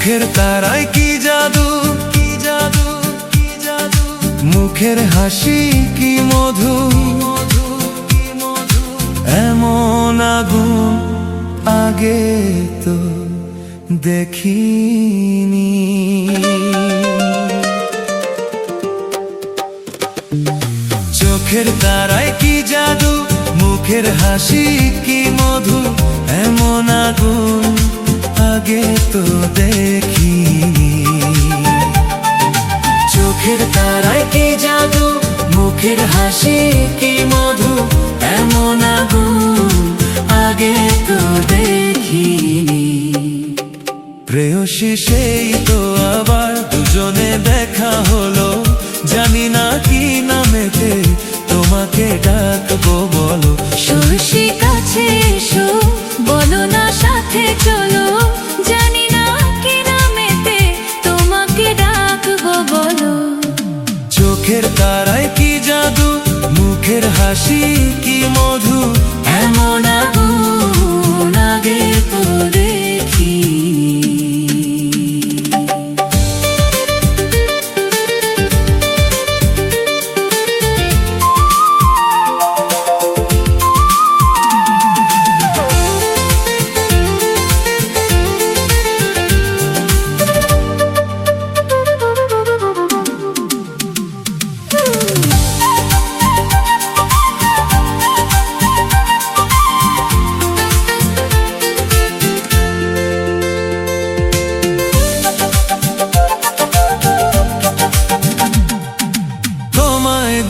চোখের তারায় কি জাদু, কি জাদু, কি জাদু, মুখের হাসি কি মধু, কি মধু, এমন আগুন আগে তো দেখিনি। চোখের তারায় কি জাদু, মুখের হাসি কি মধু, এমন আগুন আগে তো দেখিনি। চোখের তারায় কি জাদু, মুখের হাসি কি মধু, এমন আগুন আগে তো দেখিনি। প্রেয়সী সেই তো আবার দুজনে দেখা হলো, জানি না কি নামেতে তোমাকে ডাকবো বলো। ষোড়শী কাছে এসো, বলো না সাথে চলো, জানি না কি নামেতে তোমাকে ডাকবো বলো। চোখের তারায় কি জাদু, মুখের হাসি কি মধু, এমন আগুন আগে তো দেখিনি।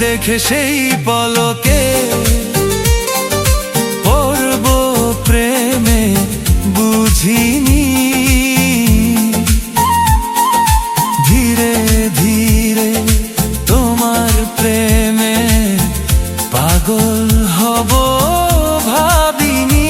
দেখে সেই পলকে পড়ব প্রেমে বুঝিনি, ধীরে ধীরে তোমার প্রেমে পাগল হব ভাবিনি।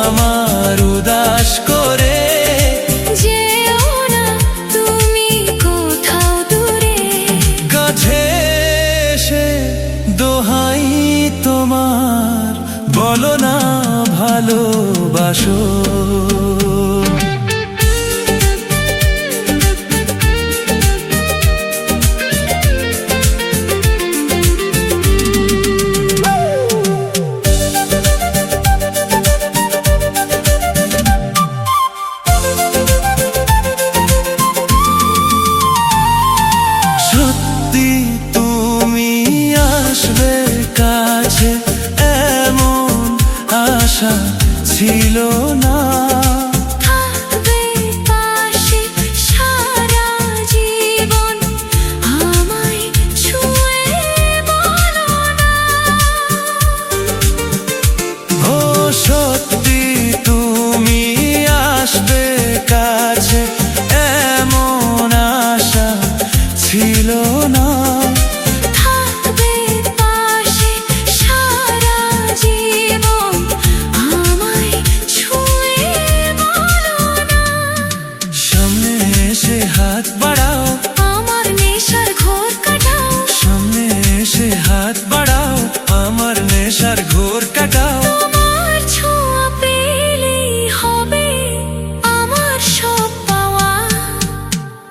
আমার উদাস করে যেও না তুমি কোথাও দূরে, কাছে এসে দোহাই তোমার বলো না ভালোবাসো। সত্যি তুমি আসবে কাছে, এমন আশা ছিল না। থাকবে পাশে সারা জীবন, আমায় ছুঁয়ে বলো না। ও সত্যি তুমি আসবে কাছে, এমন আশা ছিল না। থাকবে পাশে সারা জীবন, আমায় ছুঁয়ে বলো না। সামনে এসে হাত বাড়াও, আমার নেশার ঘোর কাটাও। সামনে এসে হাত বাড়াও, আমার নেশার ঘোর কাটাও। তোমার ছোঁয়া পেলেই হবে আমার সব পাওয়া।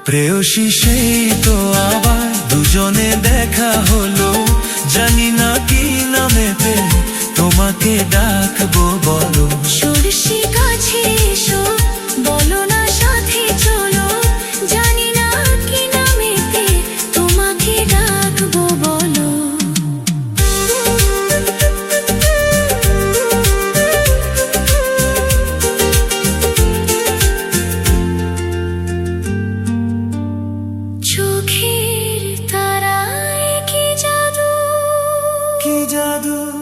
প্রেয়সী সেই তো আবার দুজনে দেখা হলো, জানি না কি নামেতে তোমাকে ডাকবো বলো। ষোড়শী কাছে এসো, বলো না সাথে চলো, জানি না কি নামেতে তোমাকে ডাকবো বলো। জাদু